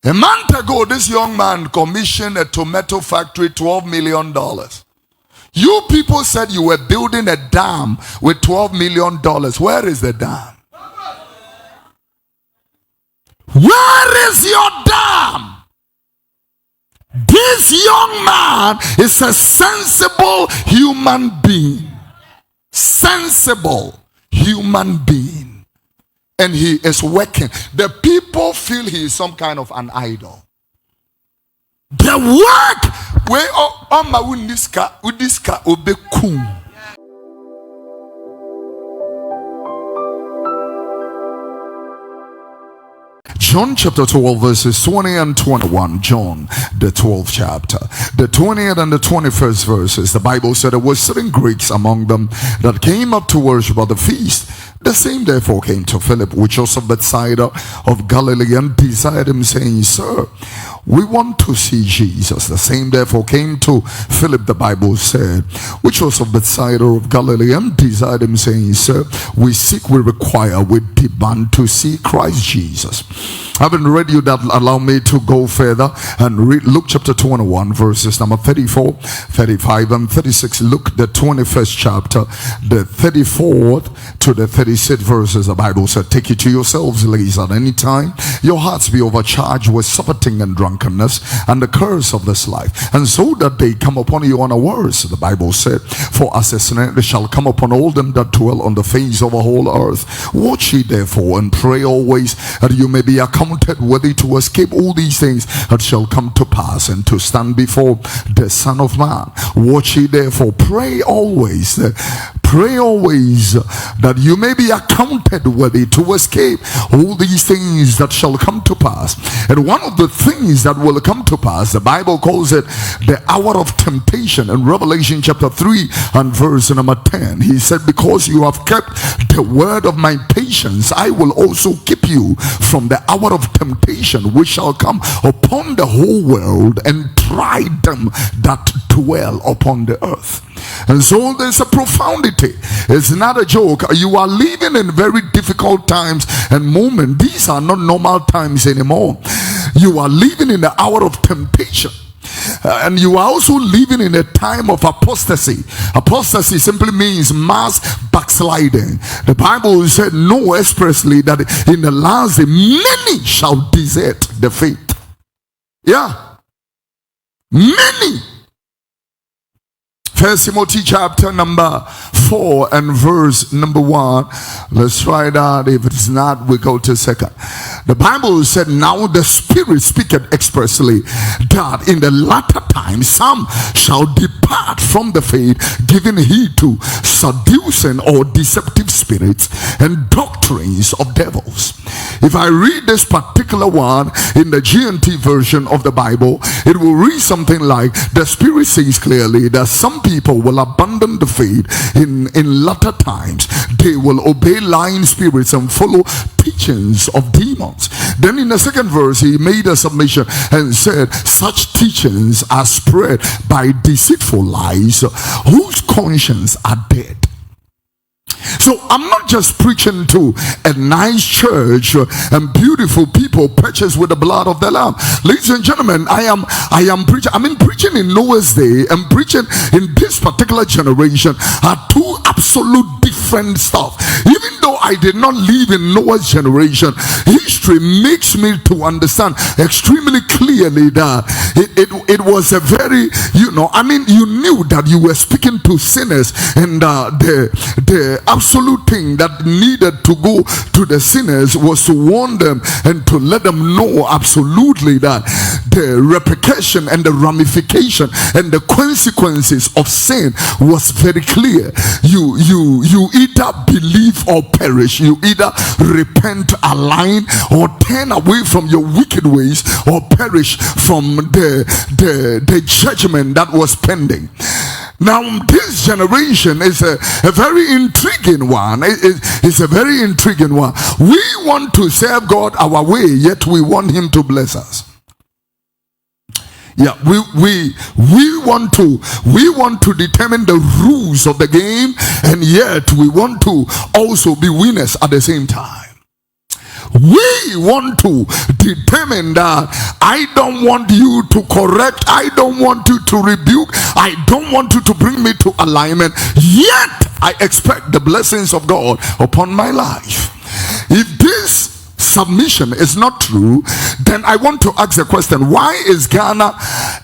A month ago, this young man commissioned a tomato factory, $12 million. You people said you were building a dam with $12 million. Where is the dam? Where is your dam? This young man is a sensible human being. Sensible human being. And he is working. The people feel he is some kind of an idol. The work where on my uniska obekum. John chapter 12 verses 20 and 21. John the 12th chapter, the 20th and the 21st verses. The Bible said there were certain Greeks among them that came up to worship at the feast. The same therefore came to Philip, which was of Bethsaida of Galilee, and desired him, saying, Sir, we want to see Jesus. The same therefore came to Philip, the Bible said, which was of Bethsaida of Galilee, and desired him, saying, Sir, we require, we demand to see Christ Jesus. I haven't read you that. Allow me to go further and read Luke chapter 21 verses number 34, 35 and 36. Luke the 21st chapter, the 34th to the 36th verses. The Bible said, take it to yourselves, ladies, at any time your hearts be overcharged with supping and drunkenness and the curse of this life, and so that they come upon you unawares. The Bible said, for as a snare they shall come upon all them that dwell on the face of the whole earth. Watch ye therefore and pray always, that you may be accounted worthy to escape all these things that shall come to pass, and to stand before the Son of Man. Watch ye therefore, pray always that you may be accounted worthy to escape all these things that shall come to pass. And one of the things that will come to pass, the Bible calls it the hour of temptation. In Revelation chapter 3 and verse number 10, he said, because you have kept the word of my patience, I will also keep you from the hour of temptation which shall come upon the whole world, and try them that dwell upon the earth. And so there's a profundity. It's not a joke. You are living in very difficult times and moments. These are not normal times anymore. You are living in the hour of temptation. And you are also living in a time of apostasy. Apostasy simply means mass backsliding. The Bible said, no, expressly, that in the last day many shall desert the faith. Yeah, many. First Timothy chapter number 4 and verse number 1. Let's try that. If it's not, we go to second. The Bible said, now the Spirit speaketh expressly, that in the latter time some shall depart from the faith, giving heed to seducing or deceptive spirits and doctrines of devils. If I read this particular one in the GNT version of the Bible, it will read something like, the Spirit says clearly that some people will abandon the faith in latter times. They will obey lying spirits and follow teachings of demons. Then in the second verse, he made a submission and said, such teachings are spread by deceitful lies, whose conscience are dead. So I'm not just preaching to a nice church and beautiful people purchased with the blood of the Lamb. Ladies and gentlemen, I am preaching. I mean, preaching in Noah's day and preaching in this particular generation are two absolute different stuff. Even though I did not live in Noah's generation, history makes me to understand extremely clearly that it was a very, you knew that you were speaking to sinners, and the absolute thing that needed to go to the sinners was to warn them and to let them know absolutely that the repercussion and the ramification and the consequences of sin was very clear. You either believe or perish. You either repent, align, or turn away from your wicked ways, or perish from the judgment that was pending. Now this generation is a very intriguing one. It's a very intriguing one. We want to serve God our way, yet we want him to bless us. Yeah, we want to determine the rules of the game, and yet we want to also be winners at the same time. we want to determine that I don't want you to correct, I don't want you to rebuke, I don't want you to bring me to alignment, yet I expect the blessings of God upon my life. If this submission is not true, then I want to ask the question, why is Ghana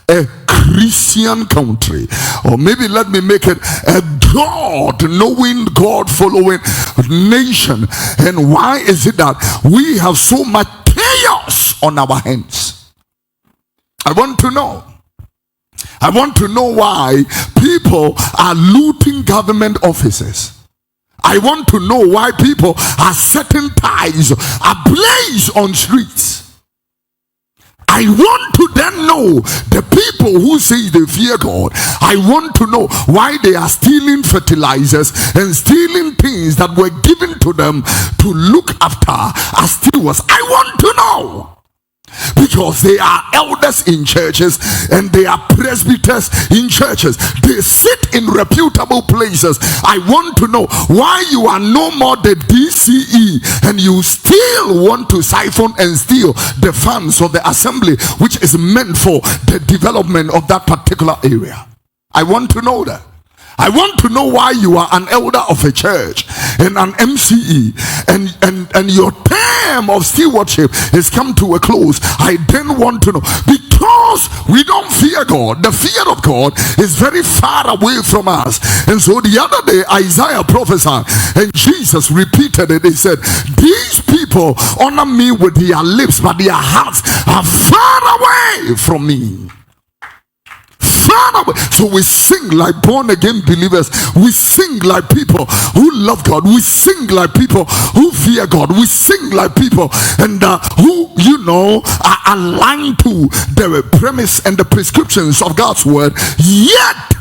a Christian country? Or maybe let me make it a God-knowing, God-following nation. And why is it that we have so much chaos on our hands? I want to know. I want to know why people are looting government offices. I want to know why people are setting ties ablaze on streets. I want to then know the people who say they fear God. I want to know why they are stealing fertilizers and stealing things that were given to them to look after as stewards. I want to know. Because they are elders in churches and they are presbyters in churches. They sit in reputable places. I want to know why you are no more the DCE and you still want to siphon and steal the funds of the assembly, which is meant for the development of that particular area. I want to know that. I want to know why you are an elder of a church and an MCE and your term of stewardship has come to a close. I then want to know, because we don't fear God. The fear of God is very far away from us. And so the other day Isaiah prophesied and Jesus repeated it. He said, these people honor me with their lips, but their hearts are far away from me. So we sing like born again believers. We sing like people who love God. We sing like people who fear God. We sing like people and who, you know, are aligned to the premise and the prescriptions of God's word. Yet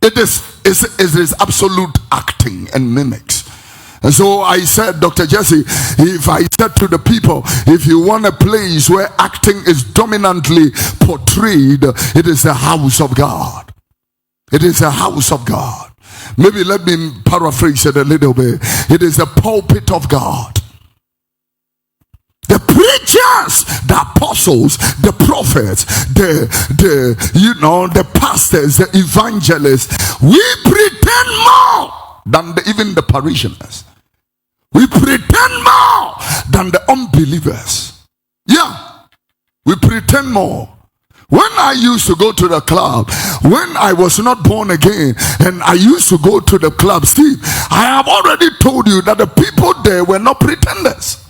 it is absolute acting and mimics. And so I said, Dr. Jesse, if I said to the people, if you want a place where acting is dominantly portrayed, it is the house of God. It is the house of God. Maybe let me paraphrase it a little bit. It is the pulpit of God. The preachers, the apostles, the prophets, the pastors, the evangelists, we pretend more than even the parishioners. We pretend more than the unbelievers. Yeah, we pretend more. When I used to go to the club, when I was not born again, and I used to go to the club, Steve, I have already told you that the people there were not pretenders.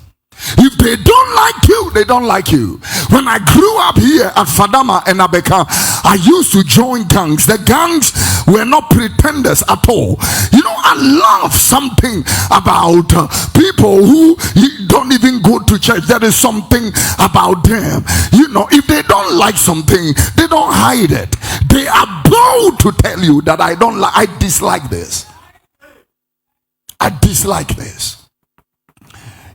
If they don't like you, they don't like you. When I grew up here at Fadama and Abeka, I used to join gangs. The gangs were not pretenders at all. You know, I love something about people who don't even go to church. There is something about them. You know, if they don't like something, they don't hide it. They are bold to tell you that I dislike this. I dislike this.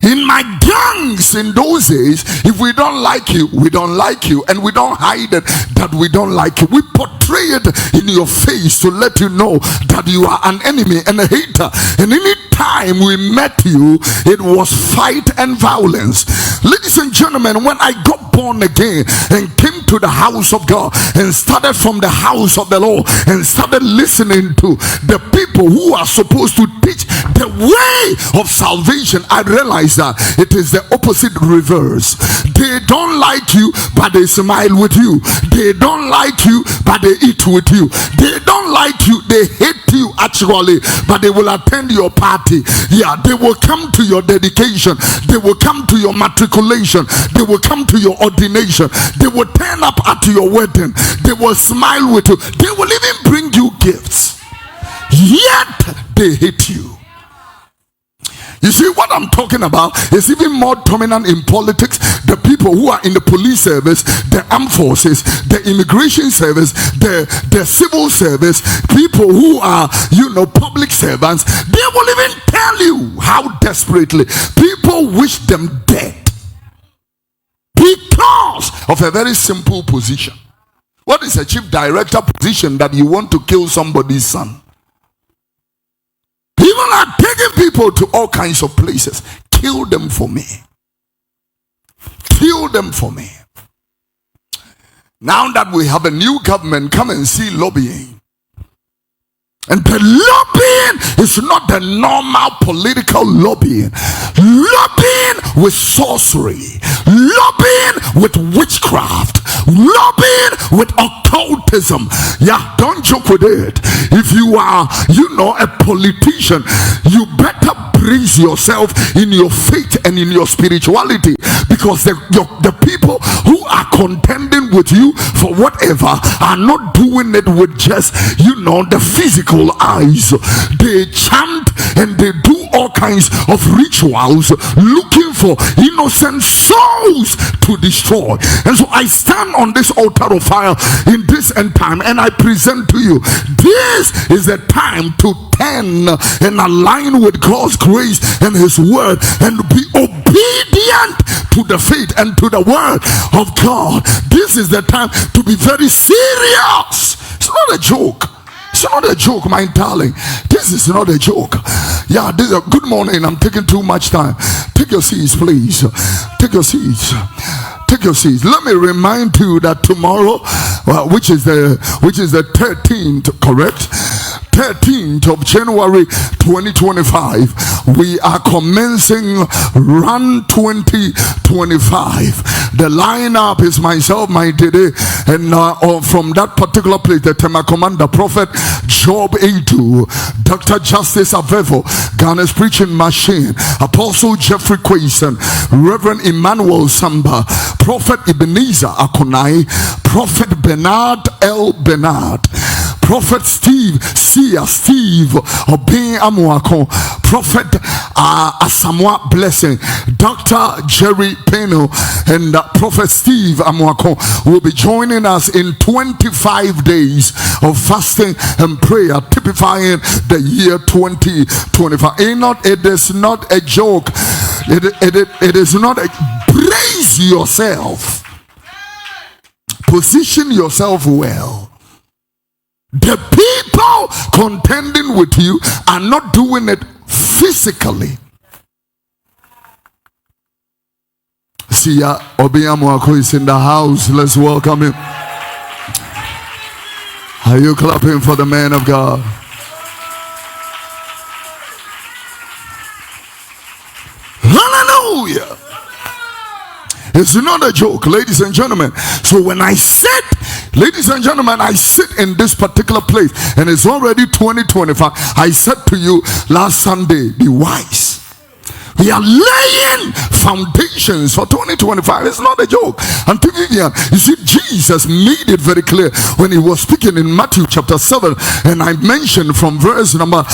In my gangs in those days, if we don't like you, we don't like you, and we don't hide it that we don't like you. We portray it in your face to let you know that you are an enemy and a hater. And any time we met you, it was fight and violence. Ladies and gentlemen, when I got born again and came to the house of God and started from the house of the Lord and started listening to the people who are supposed to teach the way of salvation, I realized that it is the opposite reverse. They don't like you, but they smile with you. They don't like you, but they eat with you. They don't like you, they hate you actually, but they will attend your party. Yeah, they will come to your dedication. They will come to your matriculation. They will come to your ordination. They will turn up at your wedding. They will smile with you. They will even bring you gifts. Yet they hate you. You see, what I'm talking about is even more dominant in politics. The people who are in the police service, the armed forces, the immigration service, the civil service, people who are, public servants, they will even tell you how desperately people wish them dead because of a very simple position. What is a chief director position that you want to kill somebody's son? People are taking people to all kinds of places. Kill them for me. fill them for me. Now that we have a new government, come and see lobbying. And the lobbying is not the normal political lobbying. Lobbying with sorcery, lobbying with witchcraft, lobbying with occultism. Yeah, don't joke with it. If you are, a politician, you better brace yourself in your faith and in your spirituality, because the people who are contending with you for whatever are not doing it with just the physical eyes. They chant and they do all kinds of rituals looking for innocent souls to destroy. And so I stand on this altar of fire in this end time, and I present to you, this is the time to turn and align with God's grace and his word, and be obedient to the faith and to the word of God. This is the time to be very serious. It's not a joke. It's not a joke, my darling. This is not a joke. Yeah, this is a good morning. I'm taking too much time. Take your seats, please. Take your seats. Take your seats. Let me remind you that tomorrow, which is the 13th, correct? 13th of January 2025, we are commencing Run 2025. The lineup is myself, my Dede, and from that particular place, the Tema Commander, Prophet Job Adu, Dr. Justice Avevo, Ghana's preaching machine, Apostle Jeffrey Quayson, Reverend Emmanuel Samba, Prophet Ebenezer Akonai, Prophet Bernard L. Bernard, Prophet Steve Obin Amuako, Prophet Asamoah Blessing, Dr. Jerry Peno, and Prophet Steve Amuako will be joining us in 25 days of fasting and prayer, typifying the year 2025. It is not a joke. It is not a. Brace yourself. Position yourself well. The people contending with you are not doing it physically. Sia Obiamuako is in the house. Let's welcome him. Are you clapping for the man of God? Hallelujah. It's not a joke, ladies and gentlemen. So when I sit, ladies and gentlemen, I sit in this particular place, and it's already 2025. I said to you last Sunday, be wise. We are laying foundations for 2025. It's not a joke. And you see, Jesus made it very clear when he was speaking in Matthew chapter 7, and I mentioned from verse number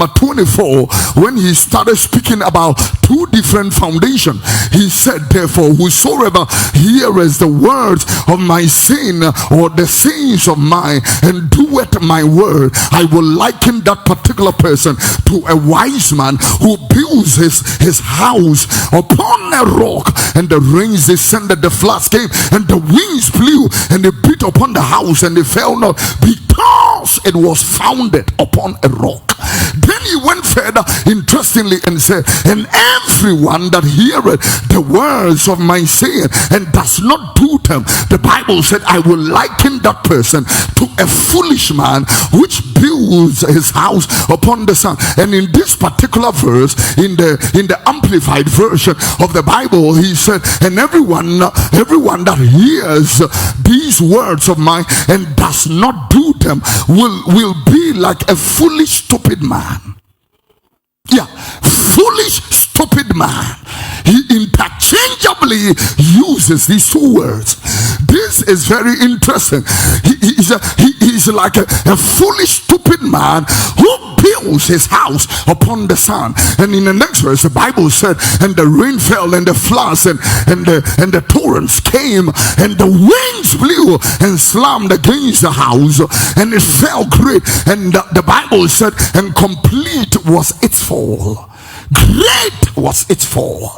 24, when he started speaking about two different foundations. He said, therefore, whosoever heareth the words of my saying, or the sayings of mine, and doeth my word, I will liken that particular person to a wise man who builds his house upon a rock, and the rains descended, the floods came, and the winds blew, and they beat upon the house, and they fell not, because it was founded upon a rock. Then he went further, interestingly, and said, and everyone that heareth the words of my saying and does not do them, the Bible said, I will liken that person to a foolish man which builds his house upon the sand. And in this particular verse, in the amplified version of the Bible, he said, and everyone that hears these words of mine and does not do them will be like a foolish, stupid man. Yeah, foolish, stupid man. He interchangeably uses these two words. This is very interesting. He's like a foolish, stupid man who builds his house upon the sand. And in the next verse, the Bible said, and the rain fell, and the floods and the torrents came, and the winds blew and slammed against the house, and it fell great. And the Bible said, and complete was its fall. great was its fall.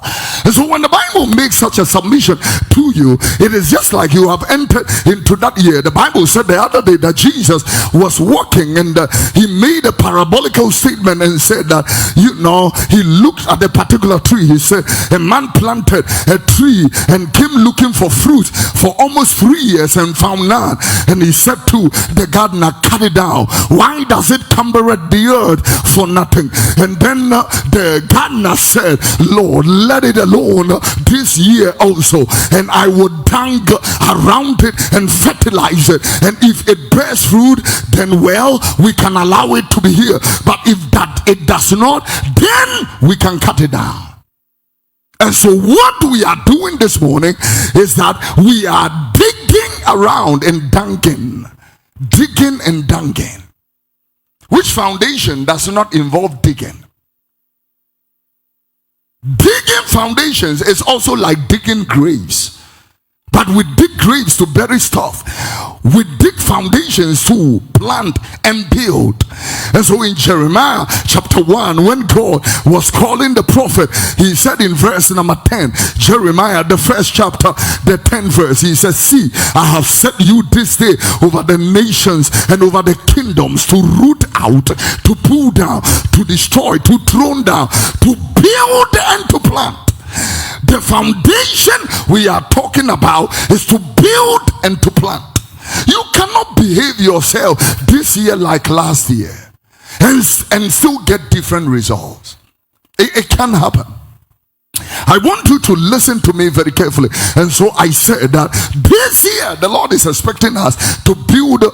And so when the Bible makes such a submission to you, it is just like you have entered into that year. The Bible said the other day that Jesus was walking, and he made a parabolical statement and said that, he looked at a particular tree. He said a man planted a tree and came looking for fruit for almost 3 years and found none. And he said to the gardener, cut it down. Why does it cumbereth the earth for nothing? And then the gardener said, Lord, let it alone this year also, and I would dung around it and fertilize it, and if it bears fruit, then well, we can allow it to be here, but if that it does not, then we can cut it down. And so what we are doing this morning is that we are digging around and digging and dunging. Which foundation does not involve digging? Digging foundations is also like digging graves. But we dig graves to bury stuff. We dig foundations to plant and build. And so in Jeremiah chapter 1, when God was calling the prophet, he said in verse number 10, Jeremiah, the first chapter, the 10th verse, he says, see, I have set you this day over the nations and over the kingdoms, to root out, to pull down, to destroy, to throw down, to build and to plant. The foundation we are talking about is to build and to plant. You cannot behave yourself this year like last year and still get different results. It can happen. I want you to listen to me very carefully. And so I said that this year the Lord is expecting us to build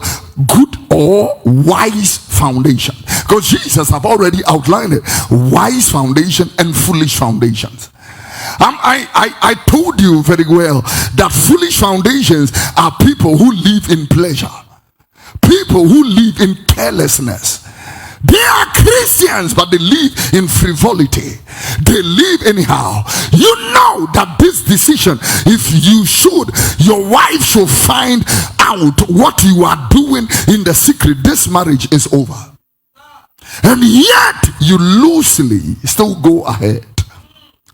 good or wise foundation, because Jesus have already outlined it: wise foundation and foolish foundations. I told you very well that foolish foundations are people who live in pleasure, people who live in carelessness. They are Christians, but they live in frivolity. They live anyhow. You know that this decision, if your wife should find out what you are doing in the secret, this marriage is over. And yet you loosely still go ahead.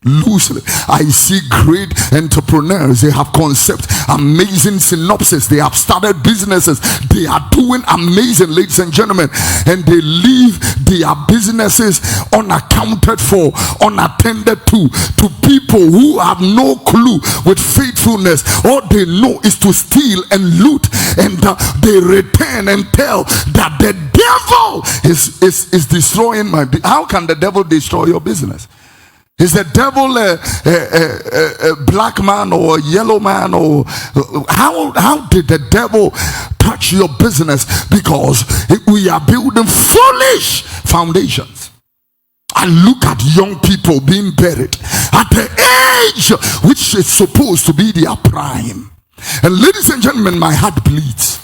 Loosely. I see great entrepreneurs. They have concepts, amazing synopsis. They have started businesses. They are doing amazing, ladies and gentlemen, and they leave their businesses unaccounted for, unattended to people who have no clue with faithfulness. All they know is to steal and loot, and they return and tell that the devil is destroying my business. How can the devil destroy your business? Is the devil a black man or a yellow man? Or how did the devil touch your business? Because we are building foolish foundations. I look at young people being buried at the age which is supposed to be their prime. And ladies and gentlemen, my heart bleeds.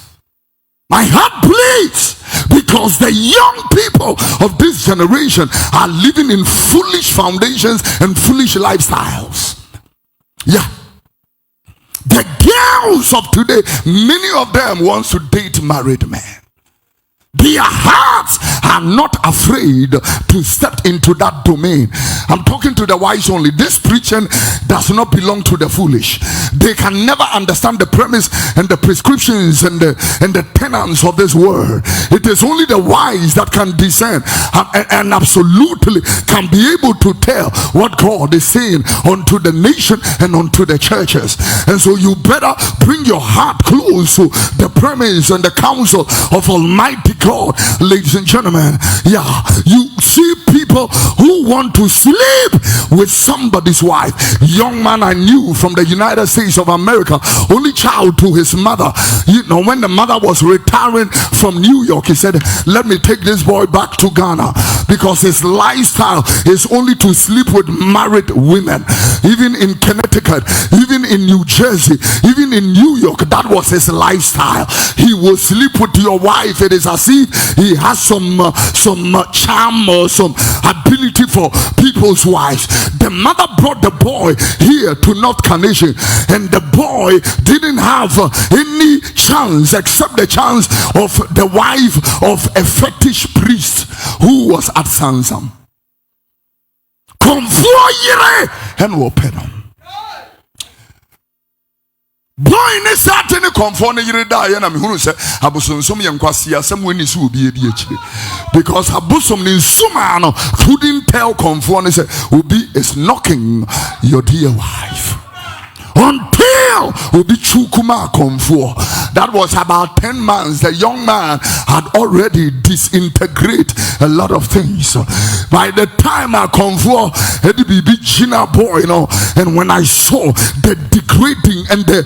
My heart bleeds because the young people of this generation are living in foolish foundations and foolish lifestyles. Yeah. The girls of today, many of them want to date married men. Their hearts are not afraid to step into that domain. I'm talking to the wise only. This preaching does not belong to the foolish. They can never understand the premise and the prescriptions and the tenets of this word. It is only the wise that can discern and absolutely can be able to tell what God is saying unto the nation and unto the churches. And so you better bring your heart close to the premise and the counsel of Almighty God, ladies and gentlemen. Yeah, you see people who want to sleep with somebody's wife. Young man I knew from the United States of America, only child to his mother. You know, when the mother was retiring from New York, he said, let me take this boy back to Ghana, because his lifestyle is only to sleep with married women. Even in Connecticut, even in New Jersey, even in New York, that was his lifestyle. He will sleep with your wife. It is as if he has some charm or some ability for people's wives. The mother brought the boy here to North Carnation, and the boy didn't have any chance except the chance of the wife of a fetish priest who was at Sansam. Konfuo yire and open. Boy ne sate ne konfuo ne yire da ye na me hunu se abosonsom ye nkwase asem wani so obi edi akire, because abosom ne nsuma no couldn't tell konfuo ne se obi is knocking your dear wife until obi chukuma konfuo. That was about 10 months. The young man had already disintegrated a lot of things. By the time I konfuo Eddie BB Gina boy, and when I saw the degrading and the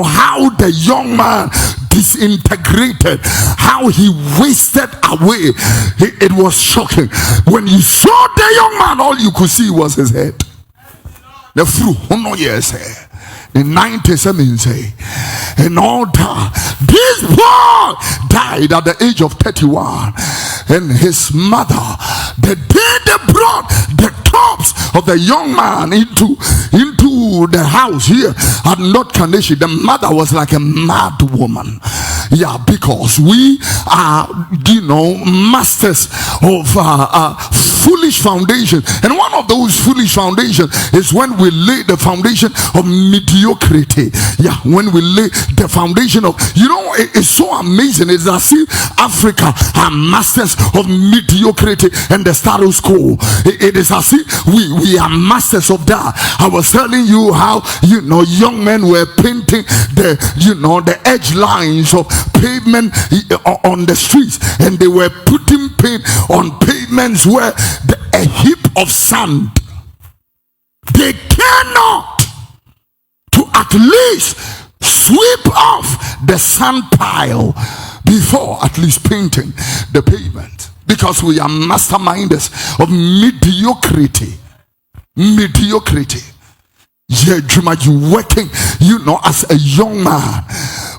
how the young man disintegrated, how he wasted away, it was shocking. When you saw the young man, all you could see was his head. The fruit, yes. In 97 say, and all that, this boy died at the age of 31, and his mother, the day they brought the corpse of the young man into the house here at North Kaneshi, the mother was like a mad woman. Yeah, because we are, masters of foolish foundation, and one of those foolish foundations is when we lay the foundation of mediocrity. Yeah, when we lay the foundation of, it's so amazing. It's as if Africa are masters of mediocrity and the status quo. It is as if we are masters of that. I was telling you how young men were painting the edge lines of pavement on the streets, and they were putting paint on pavements where a heap of sand. They cannot to at least sweep off the sand pile before at least painting the pavement, because we are masterminders of mediocrity. Yeah, you working, as a young man.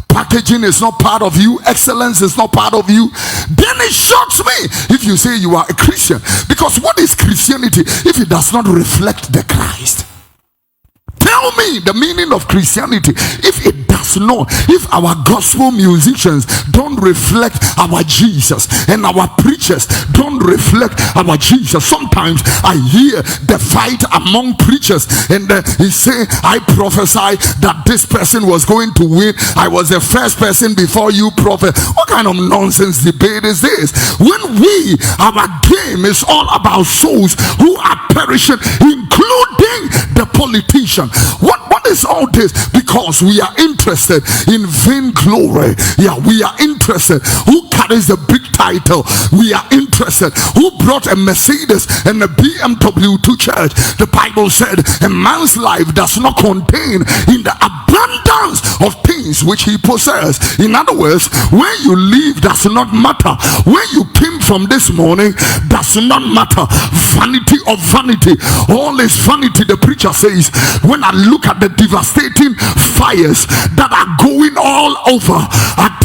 Packaging is not part of you. Excellence is not part of you. Then it shocks me if you say you are a Christian. Because what is Christianity if it does not reflect the Christ? Tell me the meaning of Christianity if it does not, if our gospel musicians don't reflect our Jesus, and our preachers don't reflect our Jesus. Sometimes I hear the fight among preachers, and he say, I prophesy that this person was going to win. I was the first person before you, prophet. What kind of nonsense debate is this? When our game is all about souls who are perishing, including the politician. What is all this? Because we are interested in vain glory. Yeah, we are interested who carries the big title. We are interested who brought a Mercedes and a BMW to church. The Bible said a man's life does not contain in the abundance of things which he possesses. In other words, where you live does not matter. Where you came from this morning does not matter. Vanity of vanity, all is vanity. The preacher says, when I look at the devastating fires that are going all over at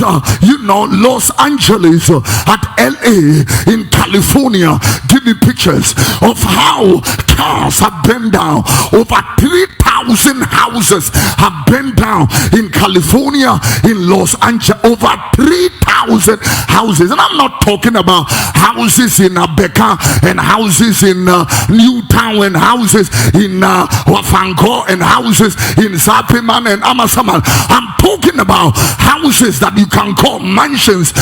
Los Angeles, at LA, in California, give me pictures of how cars have burned down. Over 3,000 houses have burned down in California, in Los Angeles. Over 3,000 houses, and I'm not talking about houses in Abeka and houses in Newtown and houses in Wafanko and houses in Zapiman and Amasaman. I'm talking about houses that you can call mansions.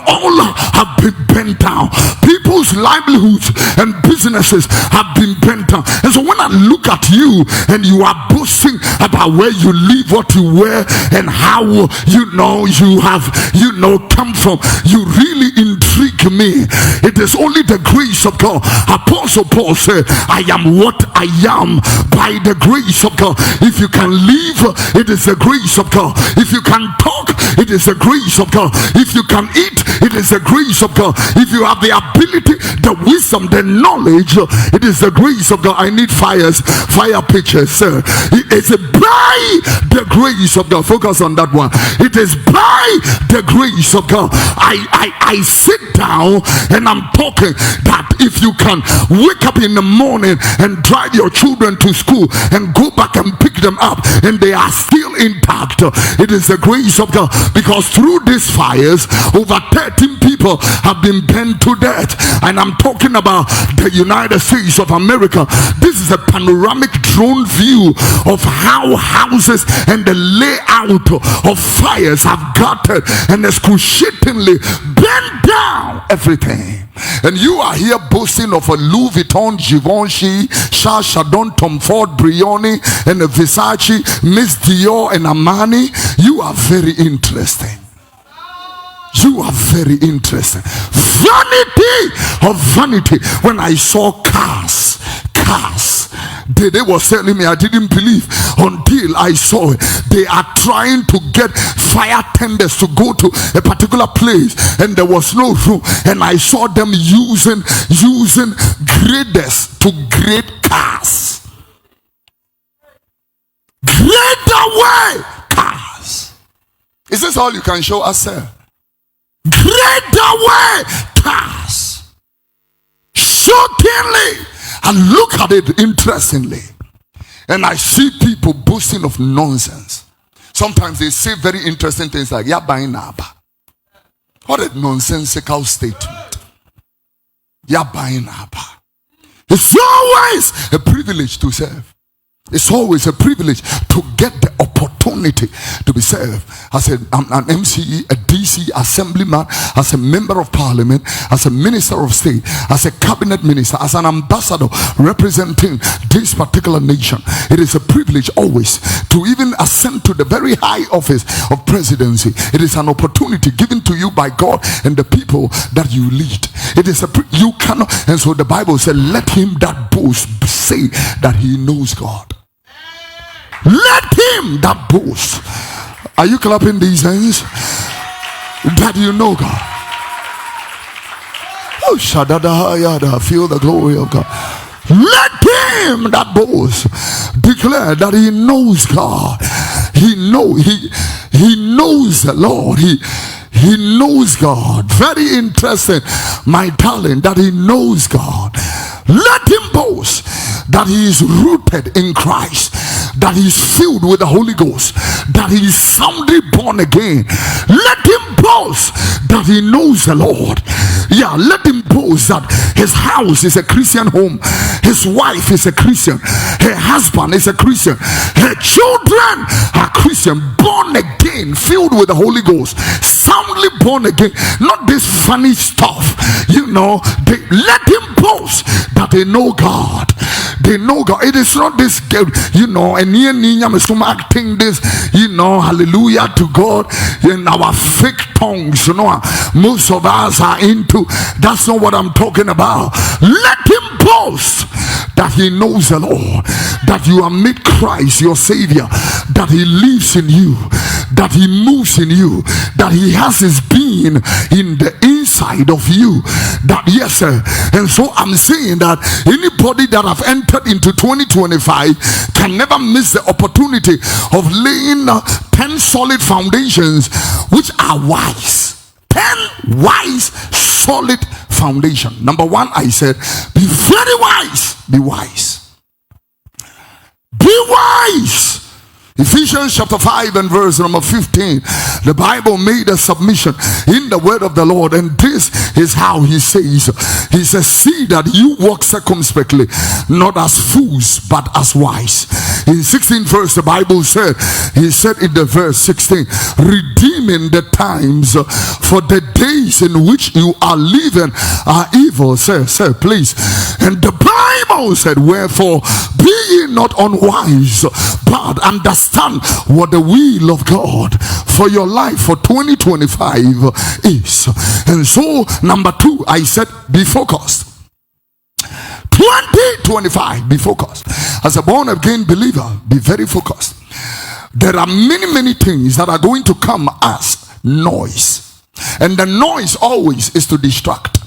All have been bent down. People's livelihoods and businesses have been bent down. And so when I look at you and you are boasting about where you live, what you wear, and how you have come from, you really intrigue me. It is only the grace of God. Apostle Paul said, I am what I am by the grace of God. If you can live, it is the grace of God. If you can talk, it is the grace of God. If you can eat, it is the grace of God. If you have the ability, the wisdom, the knowledge, it is the grace of God. I need fire pictures, sir. It is by the grace of God. Focus on that one. It is by the grace of God. I sit down and I'm talking that if you can wake up in the morning and drive your children to school and go back and pick them up and they are still intact, it is the grace of God. Because through these fires, over 13 people have been burned to death. And I'm talking about the United States of America. This is a panoramic drone view of how houses and the layout of fires have gathered and excruciatingly burned down everything. And you are here boasting of a Louis Vuitton, Givenchy, Charles Chardon, Tom Ford, Brioni, and a Versace, Miss Dior, and Armani. You are very interesting. You are very interesting. Vanity of vanity. When I saw cars, they were telling me, I didn't believe until I saw it. They are trying to get fire tenders to go to a particular place, and there was no room, and I saw them using graders to grade cars. Grade away cars. Is this all you can show us, sir? Grade away cars. Shockingly. And look at it interestingly. And I see people boasting of nonsense. Sometimes they say very interesting things like Yabainaba. What a nonsensical statement. Yabainaba. It's always a privilege to serve. It's always a privilege to get the opportunity to be served as an MCE, a DC, assemblyman, as a member of parliament, as a minister of state, as a cabinet minister, as an ambassador representing this particular nation. It is a privilege always to even ascend to the very high office of presidency. It is an opportunity given to you by God and the people that you lead. It is you cannot, and so the Bible said, let him that boasts say that he knows God. Let him that boasts. Are you clapping these hands? That you know God. Oh, Shadadahayada, feel the glory of God. Let him that boasts declare that he knows God. He knows the Lord. He knows God. Very interesting, my darling, that he knows God. Let him boast that he is rooted in Christ, that he is filled with the Holy Ghost, that he is soundly born again. Let him boast that he knows the Lord. Yeah, let him boast that his house is a Christian home, his wife is a Christian, her husband is a Christian, her children are Christian, born again, filled with the Holy Ghost, soundly born again. Not this funny stuff, let him boast that they know God. They know God. It is not this, and acting this, hallelujah to God in our fake tongues. Most of us are into. That's not what I'm talking about. Let him boast that he knows the Lord, that you are made Christ your Savior, that he lives in you, that he moves in you, that he has his being in the inside of you. That yes, sir. And so I'm saying that anybody that have entered into 2025 can never miss the opportunity of laying 10 solid foundations which are wise. 10 wise, solid foundation. Number one, I said, be very wise. Be wise. Be wise. Ephesians chapter 5 and verse number 15. The Bible made a submission in the word of the Lord, and this is how he says. He says, see that you walk circumspectly, not as fools, but as wise. In 16th verse, the Bible said, he said in the verse 16, redeeming the times, for the days in which you are living are evil. Sir, please. And the Bible said, wherefore be ye not unwise, but understand what the will of God for your life for 2025 is. And so number two, I said be focused. 2025, be focused. As a born again believer, be very focused. There are many things that are going to come as noise, and the noise always is to distract.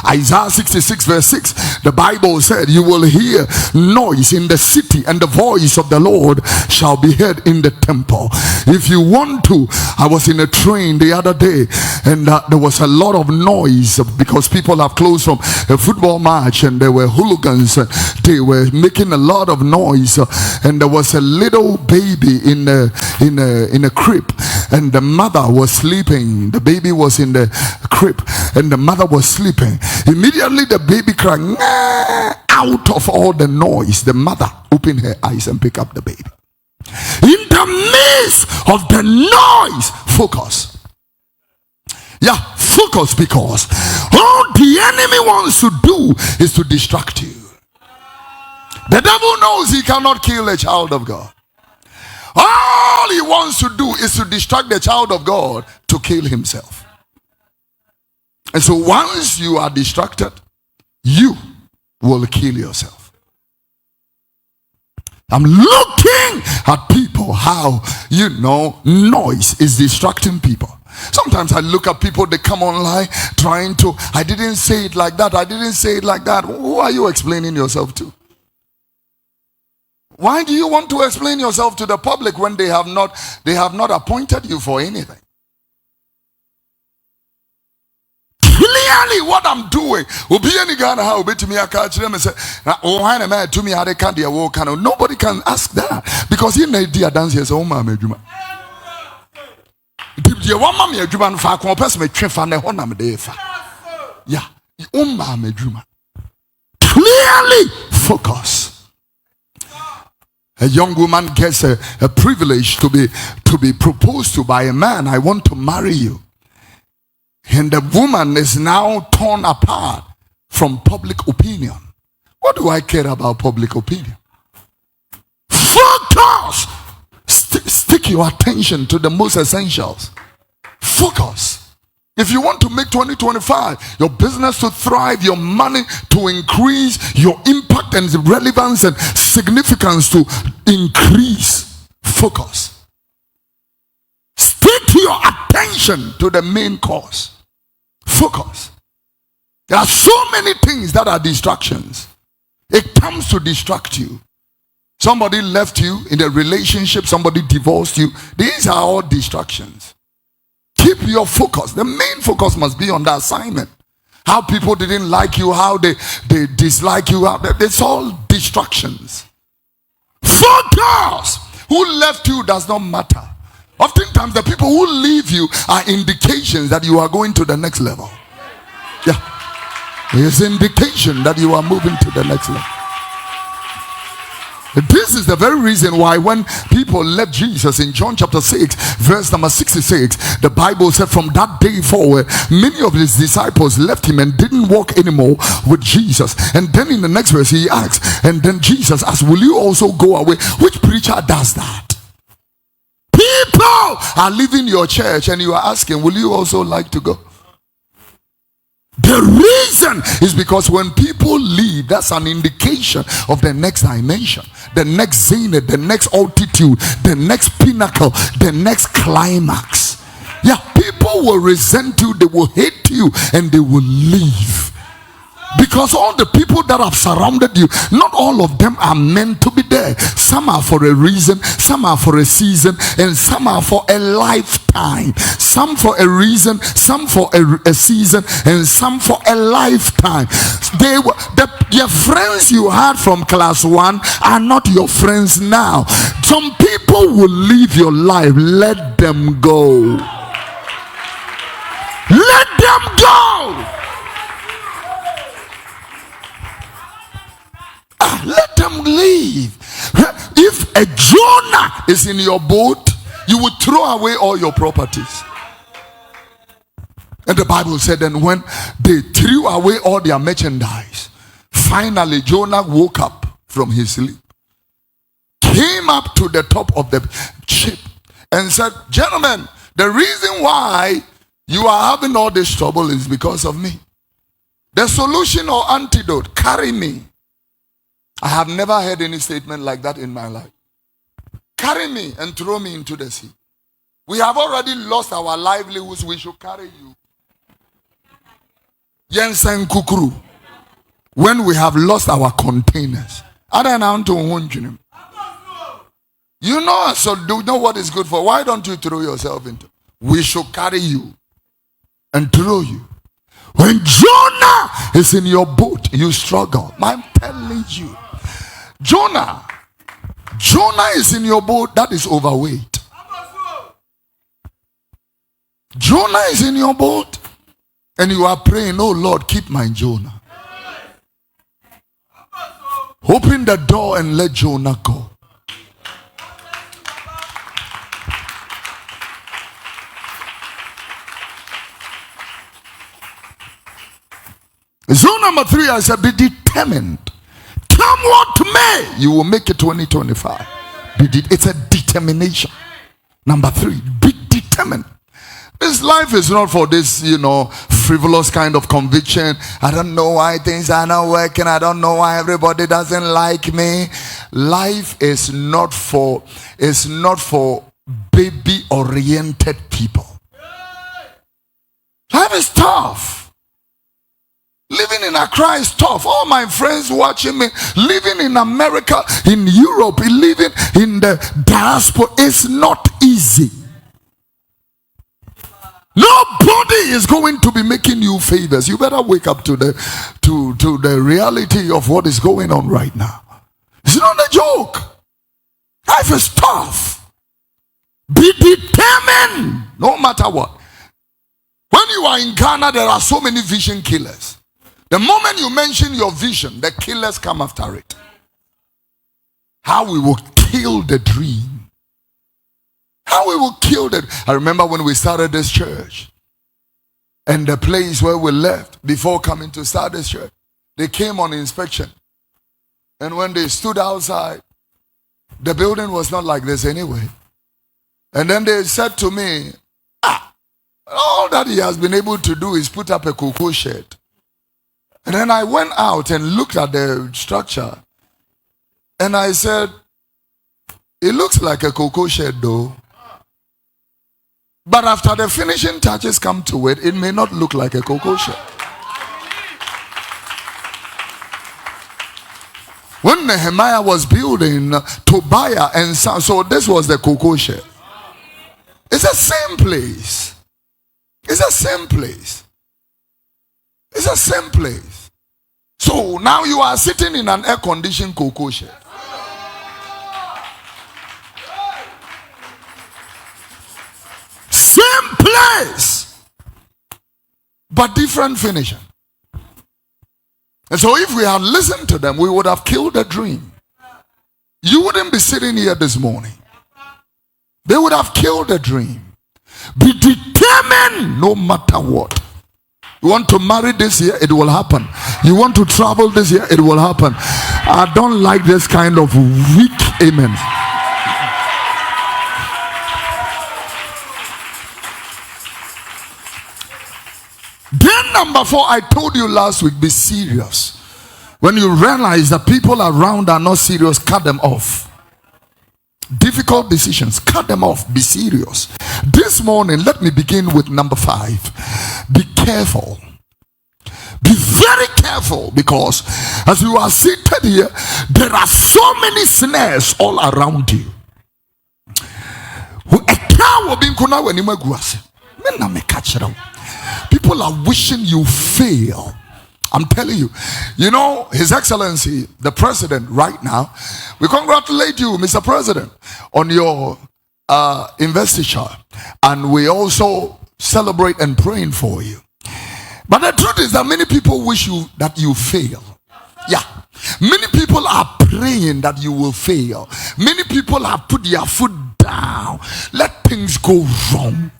Isaiah 66 verse 6, the Bible said, you will hear noise in the city, and the voice of the Lord shall be heard in the temple. If you want to, I was in a train the other day, and there was a lot of noise because people have closed from a football match, and there were hooligans. They were making a lot of noise, and there was a little baby in a crib, and the mother was sleeping. The baby was in the crib and the mother was sleeping. Immediately the baby cried. Out of all the noise, the mother opened her eyes and picked up the baby. In the midst of the noise, focus. Yeah, focus, because all the enemy wants to do is to distract you. The devil knows he cannot kill a child of God. All he wants to do is to distract the child of God to kill himself. And so once you are distracted, you will kill yourself. I'm looking at people, how, noise is distracting people. Sometimes I look at people, they come online trying to, I didn't say it like that, I didn't say it like that. Who are you explaining yourself to? Why do you want to explain yourself to the public when they have not appointed you for anything? Clearly what I'm doing nobody can ask that, because in the idea dance is clearly focus. A young woman gets a privilege to be proposed to by a man. I want to marry you. And the woman is now torn apart from public opinion. What do I care about public opinion? Focus! Stick your attention to the most essentials. Focus. If you want to make 2025, your business to thrive, your money to increase, your impact and relevance and significance to increase, focus. Stick your attention to the main cause. Focus. There are so many things that are distractions. It comes to distract you. Somebody left you in a relationship, somebody divorced you. These are all distractions. Keep your focus. The main focus must be on the assignment. How people didn't like you, how they dislike you. It's all distractions. Focus. Who left you does not matter. Oftentimes the people who leave you are indications that you are going to the next level. Yeah. It's an indication that you are moving to the next level. This is the very reason why when people left Jesus in John chapter 6 verse number 66, the Bible said from that day forward many of his disciples left him and didn't walk anymore with Jesus. And then in the next verse he asks, and then Jesus asked, will you also go away? Which preacher does that? People are leaving your church and you are asking, will you also like to go? The reason is because when people leave, that's an indication of the next dimension, the next zenith, the next altitude, the next pinnacle, the next climax. Yeah, people will resent you, they will hate you, and they will leave. Because all the people that have surrounded you, not all of them are meant to be there. Some are for a reason, some are for a season, and some are for a lifetime. Some for a reason, some for a season, and some for a lifetime. Your friends you had from class 1 are not your friends now. Some people will leave your life. Let them go. Let them go. Let them leave. If a Jonah is in your boat, you will throw away all your properties. And the Bible said, and when they threw away all their merchandise, finally Jonah woke up from his sleep, came up to the top of the ship and said, gentlemen, the reason why you are having all this trouble is because of me. The solution or antidote, carry me. I have never heard any statement like that in my life. Carry me and throw me into the sea. We have already lost our livelihoods. We should carry you. Yensen kukuru. When we have lost our containers. You know, so do you know what is good for? Why don't you throw yourself into? We should carry you and throw you. When Jonah is in your boat, you struggle. I'm telling you. Jonah is in your boat that is overweight. Jonah is in your boat, and you are praying, oh Lord, keep my Jonah. Open the door and let Jonah go. Zone number 3, I said, be determined. Come what may, you will make it 2025. It's a determination. Number 3, be determined. This life is not for this, frivolous kind of conviction. I don't know why things are not working. I don't know why everybody doesn't like me. Life is not for baby-oriented people. Life is tough. Living in Accra is tough. All my friends watching me, living in America, in Europe, living in the diaspora, is not easy. Nobody is going to be making you favors. You better wake up to the reality of what is going on right now. It's not a joke. Life is tough. Be determined, no matter what. When you are in Ghana, there are so many vision killers. The moment you mention your vision, the killers come after it. How we will kill the dream. How we will kill that. I remember when we started this church, and the place where we left before coming to start this church, they came on inspection. And when they stood outside, the building was not like this anyway. And then they said to me, all that he has been able to do is put up a cocoa shed. And then I went out and looked at the structure. And I said, it looks like a cocoa shed though. But after the finishing touches come to it, it may not look like a cocoa shed. When Nehemiah was building Tobiah and so this was the cocoa shed. It's the same place. It's the same place. It's the same place. So now you are sitting in an air-conditioned cocoa shed. Same place, but different finishing. And so if we had listened to them, we would have killed the dream. You wouldn't be sitting here this morning. They would have killed the dream. Be determined no matter what. You want to marry this year, it will happen. You want to travel this year, it will happen. I don't like this kind of weak amen. Then number 4, I told you last week, be serious. When you realize that people around are not serious, cut them off. Difficult decisions, cut them off, be serious. This morning, let me begin with number 5. Be careful. Be very careful, because as you are seated here, there are so many snares all around you. People are wishing you fail. I'm telling you. You know, His Excellency, the President right now, we congratulate you, Mr. President, on your investiture. And we also celebrate and praying for you. But the truth is that many people wish that you fail. Yeah. Many people are praying that you will fail. Many people have put their foot down. Let things go wrong.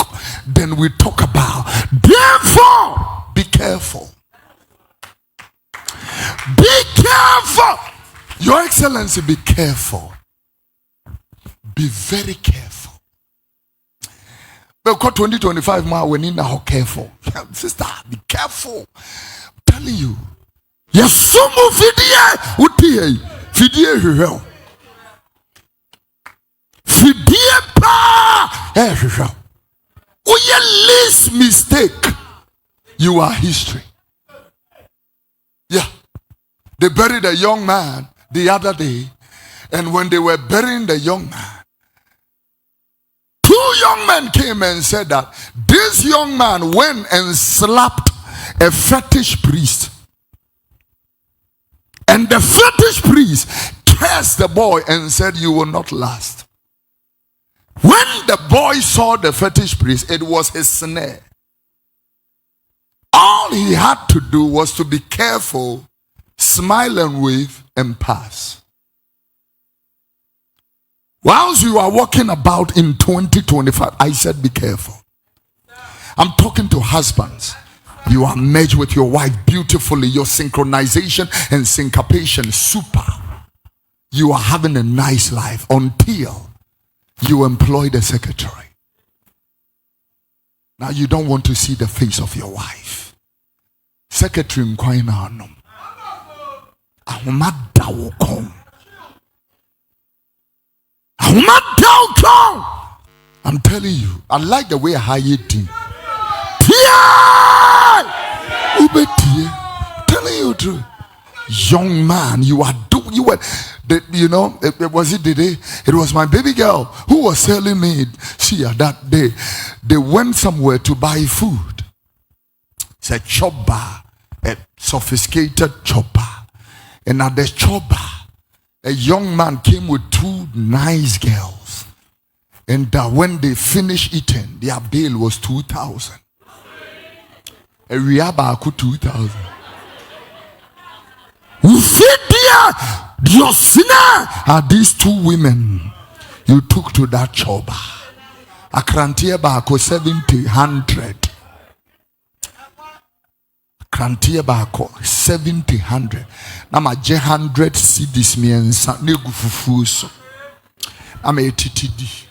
Then we talk about. Therefore, be careful. Be careful. Your Excellency, be careful. Be very careful. But 2025 ma we need now careful. Sister, be careful. I'm telling you. Yes, some fidie utie fidie hwehwe. Fidie pa hwehwe. Your least mistake, you are history. Yeah. They buried a young man the other day, and when they were burying the young man, 2 young men came and said that this young man went and slapped a fetish priest. And the fetish priest cursed the boy and said, you will not last. When the boy saw the fetish priest, it was his snare. All he had to do was to be careful, smile and wave, and pass. Whilst you are walking about in 2025, I said be careful. I'm talking to husbands. You are merged with your wife beautifully. Your synchronization and syncopation, super. You are having a nice life until you employ the secretary. Now you don't want to see the face of your wife. Secretary Nkwainanum. I'm telling you, I like the way I hire you. Telling you the truth. Young man, you were, it was it the day? It was my baby girl who was telling me, see, that day, they went somewhere to buy food. It's a chop bar, a sophisticated chopper. And at the chop bar, a young man came with two nice girls. And when they finished eating, their bill was 2,000. A riaba 2,000. Your sinner are these two women you took to that choba. A crantier bako 70, 100. Crantier bako 70, 100. Nama 100 cedis me and negu fufuso. I'm a TTD.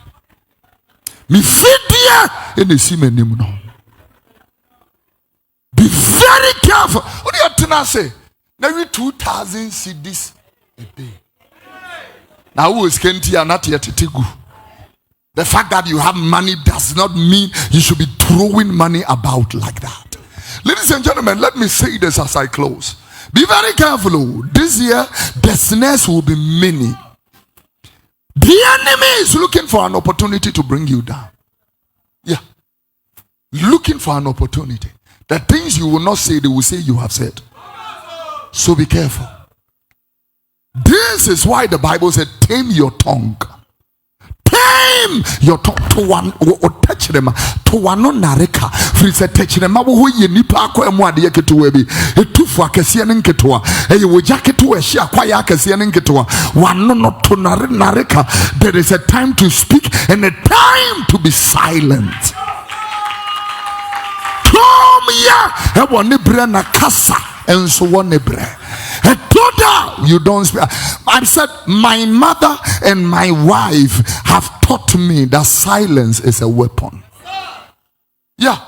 Me fidia in the semen. Be very careful. What do you say? Now 2,000 cedis a day. Now who is Kenty and not yet Tigu? The fact that you have money does not mean you should be throwing money about like that. Ladies and gentlemen, let me say this as I close. Be very careful. This year, the snares will be many. The enemy is looking for an opportunity to bring you down. Yeah. Looking for an opportunity. The things you will not say, they will say you have said. So be careful. This is why the Bible said, tame your tongue. Tame your tongue. To one or touch them. To one on nareka. Free said, touch them. Who ye nipa ko emu ade ke to webi. Etu fo akese ne nketoa. E wo jacket to e hia kwaya akese ne nketoa. One no to nareka. There is a time to speak and a time to be silent. Come ya. E wo ne bre na kasa. And so one nebre. You don't speak. I said, my mother and my wife have taught me that silence is a weapon. Yeah.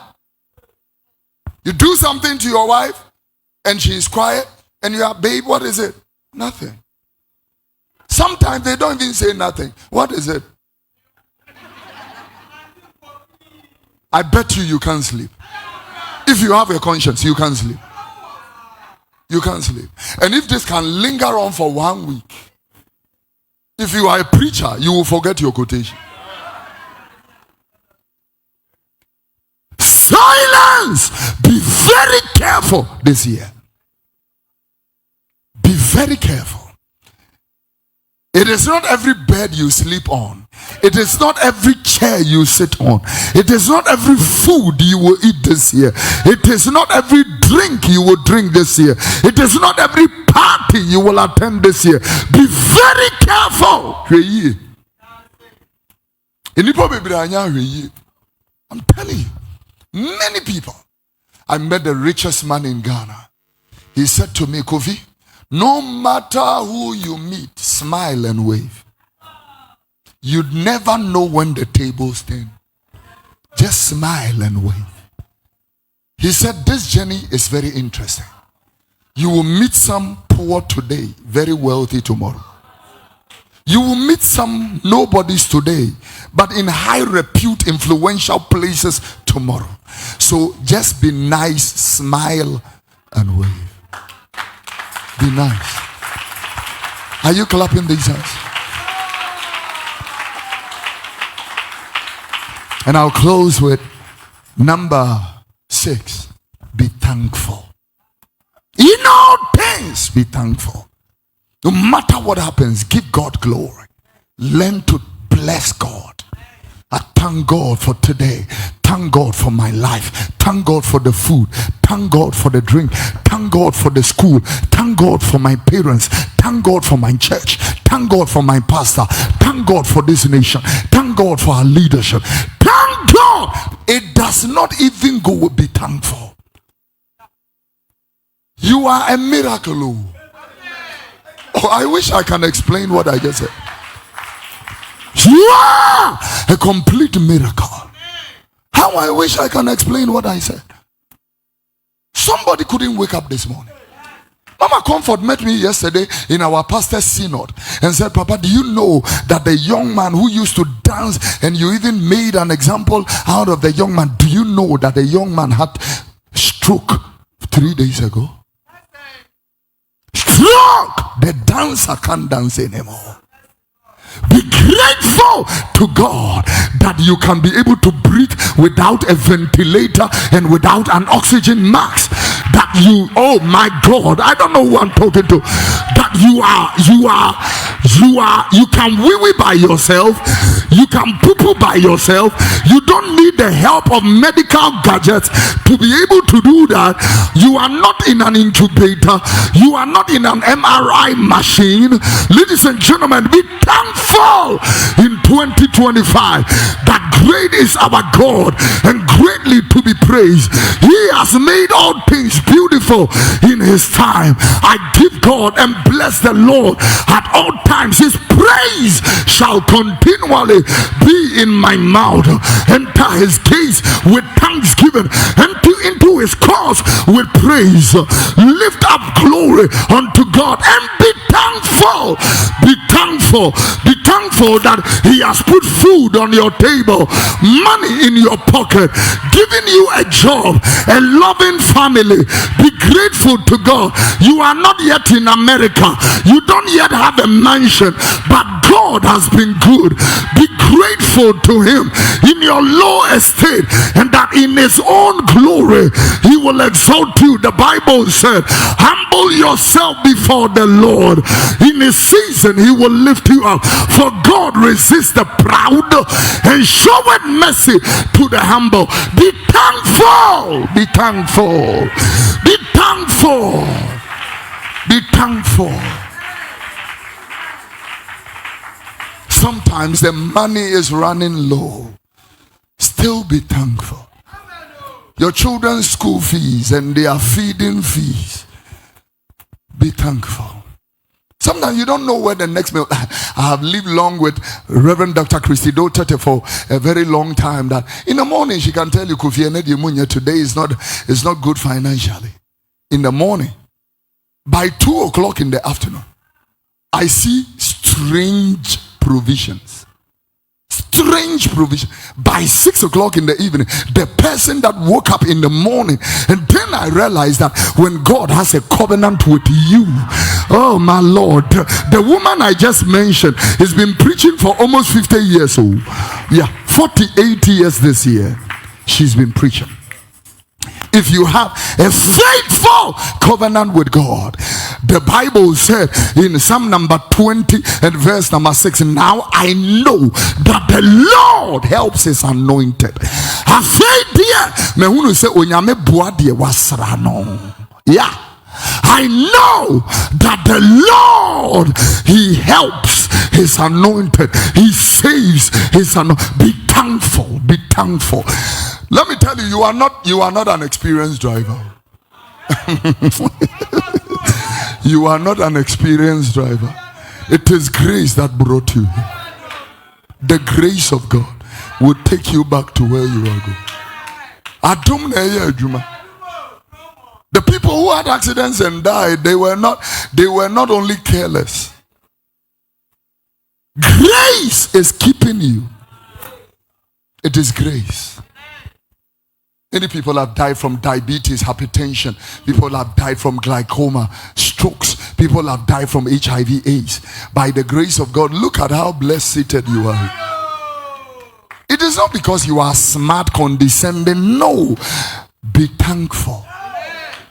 You do something to your wife and she is quiet and you are, babe, what is it? Nothing. Sometimes they don't even say nothing. What is it? I bet you can't sleep. If you have a conscience, you can't sleep. You can't sleep. And if this can linger on for 1 week, if you are a preacher, you will forget your quotation. Silence! Be very careful this year. Be very careful. It is not every bed you sleep on. It is not every chair you sit on. It is not every food you will eat this year. It is not every drink you will drink this year. It is not every party you will attend this year. Be very careful. I'm telling you, many people. I met the richest man in Ghana. He said to me, Kofi, no matter who you meet, smile and wave. You'd never know when the tables turn. Just smile and wave. He said this journey is very interesting. You will meet some poor today, very wealthy tomorrow. You will meet some nobodies today, but in high repute, influential places tomorrow. So just be nice, smile and wave. Be nice. Are you clapping these hands? And I'll close with number 6. Be thankful. In all things, be thankful. No matter what happens, give God glory. Learn to bless God. I thank God for today. Thank God for my life. Thank God for the food. Thank God for the drink. Thank God for the school. Thank God for my parents. Thank God for my church. Thank God for my pastor. Thank God for this nation. Thank God for our leadership. Thank God. It does not even go with be thankful. You are a miracle. Oh, I wish I can explain what I just said. You are a complete miracle. How I wish I can explain what I said. Somebody couldn't wake up this morning. Mama Comfort met me yesterday in our pastor's synod and said, Papa, do you know that the young man who used to dance, and you even made an example out of the young man, do you know that the young man had stroke 3 days ago? Stroke! The dancer can't dance anymore. Be grateful to God that you can be able to breathe without a ventilator and without an oxygen mask. That you, oh my God, I don't know who I'm talking to. That you can wee-wee by yourself. You can poo-poo by yourself. You don't need the help of medical gadgets to be able to do that. You are not in an incubator. You are not in an MRI machine. Ladies and gentlemen, be thankful in 2025 that great is our God and greatly to be praised. He has made all things beautiful in his time. I give God and bless the Lord at all times. His praise shall continually be in my mouth. Enter his gates with thanksgiving, enter into his courts with praise. Lift up glory unto God and be thankful. Be thankful. Be thankful that he has put food on your table, money in your pocket, giving you a job, a loving family. Be grateful to God. You are not yet in America. You don't yet have a mansion, but God has been good. Be grateful to him in your low estate, and that in his own glory he will exalt you. The Bible said, humble yourself before the Lord. In his season he will lift you up. For God resists the proud and showeth mercy to the humble. Be thankful. Be thankful. Be thankful. Be thankful. Sometimes the money is running low. Still be thankful. Your children's school fees and their feeding fees. Be thankful. Sometimes you don't know where the next meal. I have lived long with Reverend Dr. Christy Dotete for a very long time. That in the morning she can tell you, Kofi Oduro, today is not good financially. In the morning, by 2 o'clock in the afternoon, I see strange provisions. Strange provision. By 6 o'clock in the evening, the person that woke up in the morning, and then I realized that when God has a covenant with you, oh my Lord, the woman I just mentioned has been preaching for almost 50 years old. Yeah, 48 years this year she's been preaching. If you have a faithful covenant with God, the Bible said in Psalm number 20 and verse number 6, now I know that the Lord helps his anointed. Yeah, I know that the Lord, he helps his anointed. He saves his anointed. Be thankful. Be thankful. Let me tell you, you are not an experienced driver. You are not an experienced driver. It is grace that brought you here. The grace of God will take you back to where you are going. The people who had accidents and died, they were not only careless. Grace is keeping you. It is grace. Many people have died from diabetes, hypertension. People have died from glaucoma, strokes. People have died from HIV, AIDS. By the grace of God, look at how blessed you are. It is not because you are smart, condescending. No. Be thankful.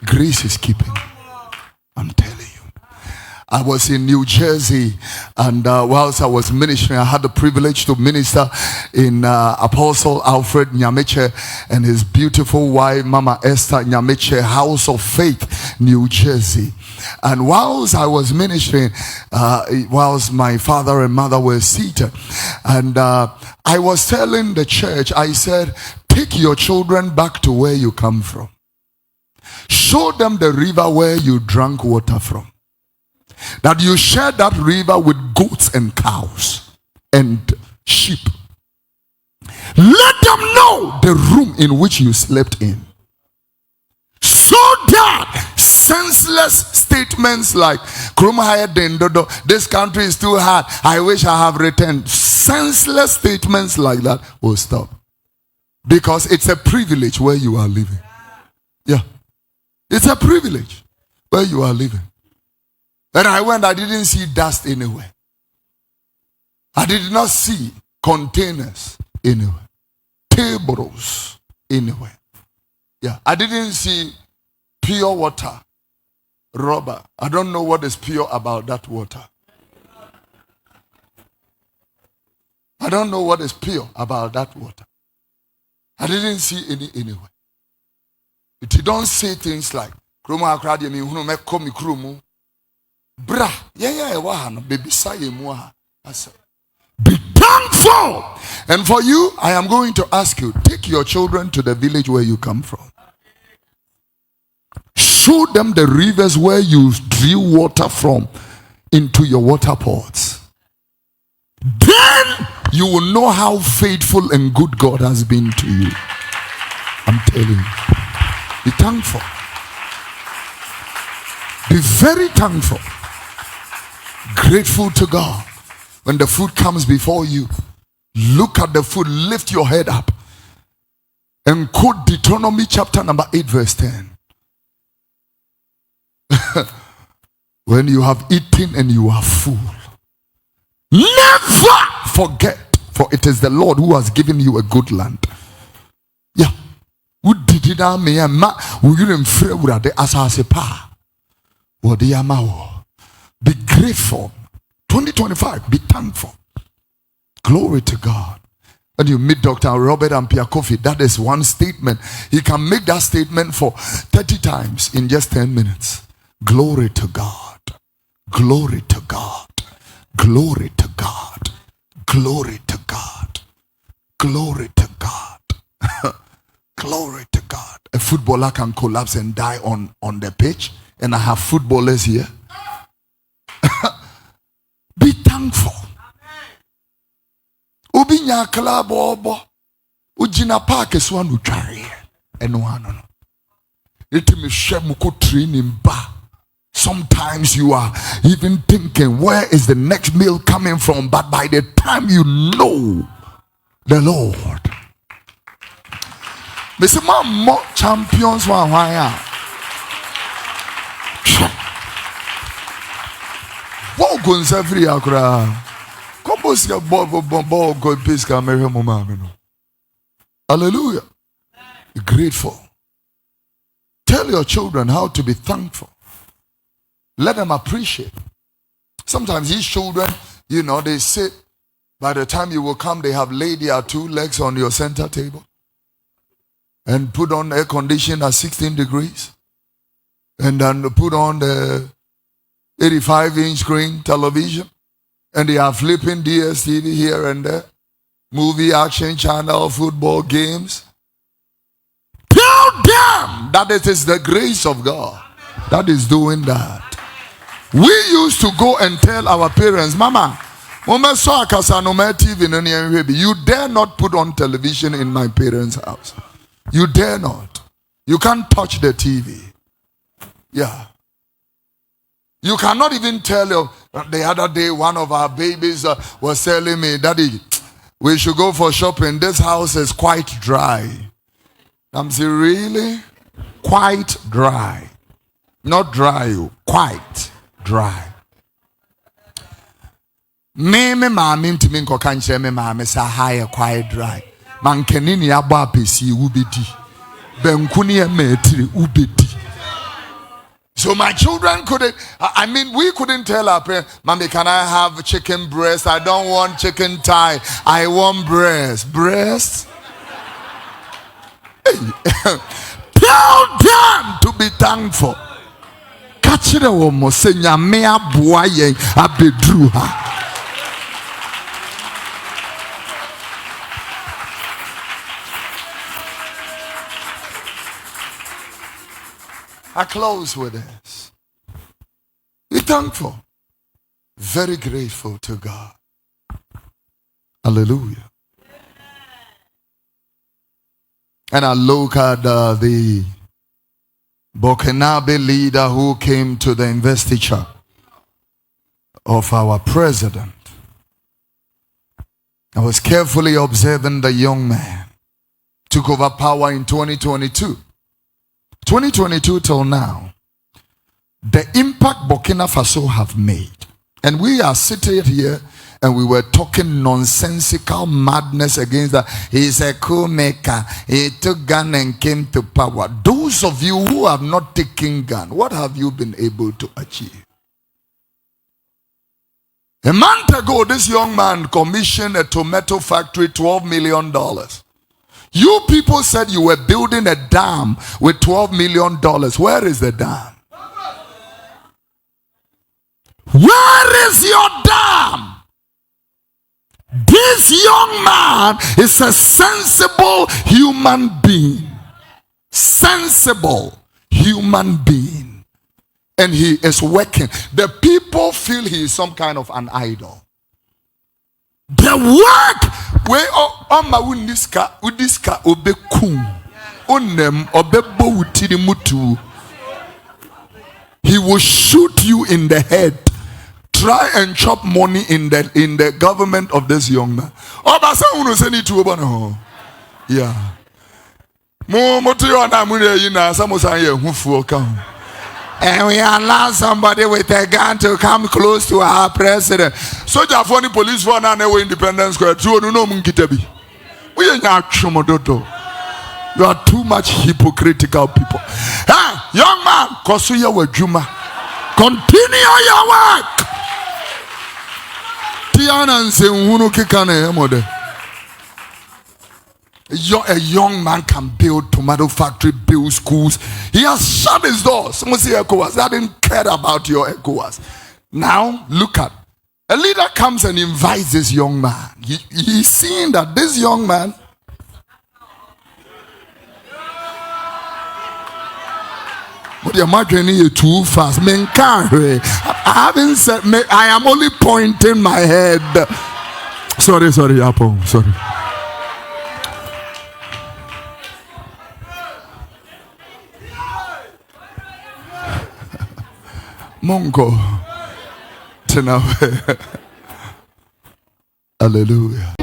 Grace is keeping. I'm telling you. I was in New Jersey, and whilst I was ministering, I had the privilege to minister in Apostle Alfred Nyameche and his beautiful wife, Mama Esther Nyameche, House of Faith, New Jersey. And whilst I was ministering, whilst my father and mother were seated, and I was telling the church, I said, take your children back to where you come from. Show them the river where you drank water from. That you share that river with goats and cows and sheep. Let them know the room in which you slept in. So that senseless statements like this country is too hard, I wish I have returned, senseless statements like that will stop. Because it's a privilege where you are living. Yeah. It's a privilege where you are living. When I went, I didn't see dust anywhere. I did not see containers anywhere. Tables anywhere. Yeah, I didn't see pure water, rubber. I don't know what is pure about that water. I don't know what is pure about that water. I didn't see any anywhere. If you don't say things like, Bra, be thankful. And for you, I am going to ask you, take your children to the village where you come from. Show them the rivers where you drew water from into your water pots. Then you will know how faithful and good God has been to you. I'm telling you. Be thankful. Be very thankful. Grateful to God. When the food comes before you, look at the food, lift your head up, and quote Deuteronomy chapter number 8 verse 10. When you have eaten and you are full, never forget, for it is the Lord who has given you a good land. Yeah. Who did it? Be grateful. 2025, be thankful. Glory to God. When you meet Dr. Robert and Pierre Kofi, that is one statement. He can make that statement for 30 times in just 10 minutes. Glory to God. Glory to God. Glory to God. Glory to God. Glory to God. Glory to God. A footballer can collapse and die on the pitch, and I have footballers here. Be thankful. Ubi nyakala bobo. Ujina park is one utari. And one. Sometimes you are even thinking, where is the next meal coming from? But by the time you know the Lord. Mr. More champions one why. What goes every akra? Compose your ball go pisca marry mama. Hallelujah. Be grateful. Tell your children how to be thankful. Let them appreciate. Sometimes these children, they sit. By the time you will come, they have laid their 2 legs on your center table and put on air condition at 16 degrees. And then put on the 85-inch screen television. And they are flipping DSTV here and there. Movie, action channel, football games. Tell them that it is the grace of God that is doing that. We used to go and tell our parents, Mama, you dare not put on television in my parents' house. You dare not. You can't touch the TV. Yeah. You cannot even tell you. The other day, one of our babies was telling me, Daddy, we should go for shopping. This house is quite dry. I'm saying, really? Quite dry. Not dry, quite dry. Me mami ntimi nkoka nche me mami sa high quite dry. Man kenini aba apesi ubedi. Benkuni e metri ubedi. So my children couldn't, I mean, we couldn't tell our parents, Mommy, can I have chicken breast? I don't want chicken thigh. I want breast. Breast? Tell them to be thankful. Catch the woman, say, Nyamea buaye abedruha. I close with this. Be thankful. Very grateful to God. Hallelujah. And I look at the Burkinabe leader who came to the investiture of our president. I was carefully observing the young man. Took over power in 2022. 2022 till now, the impact Burkina Faso have made. And we are sitting here and we were talking nonsensical madness against that. He's a coup maker. He took gun and came to power. Those of you who have not taken gun, what have you been able to achieve? A month ago, this young man commissioned a tomato factory, $12 million. You people said you were building a dam with $12 million. Where is the dam? Where is your dam? This young man is a sensible human being. Sensible human being. And he is working. The people feel he is some kind of an idol. The work where on my uniska obe kum onem obebo utiri mutu. He will shoot you in the head. Try and chop money in the government of this young man. Obasa unu seni tu obano. Yeah. Mo motiyo na mune yina samosa ye hufu okam. And we allow somebody with a gun to come close to our president. Soldier for the police for now Independence Square. You are too much hypocritical people. Hey, young man, Kosuya Wajuma. Continue your work. Tiana and Sehunu Kikane Mode. A young man can build tomato factory, build schools. He has shut his doors. Someone say ECOWAS. I didn't care about your ECOWAS. Now, look at. A leader comes and invites this young man. He's seeing that this young man. But you're marking it too fast. I haven't said, I am only pointing my head. Sorry, Apple. Sorry. Mongo. Hallelujah.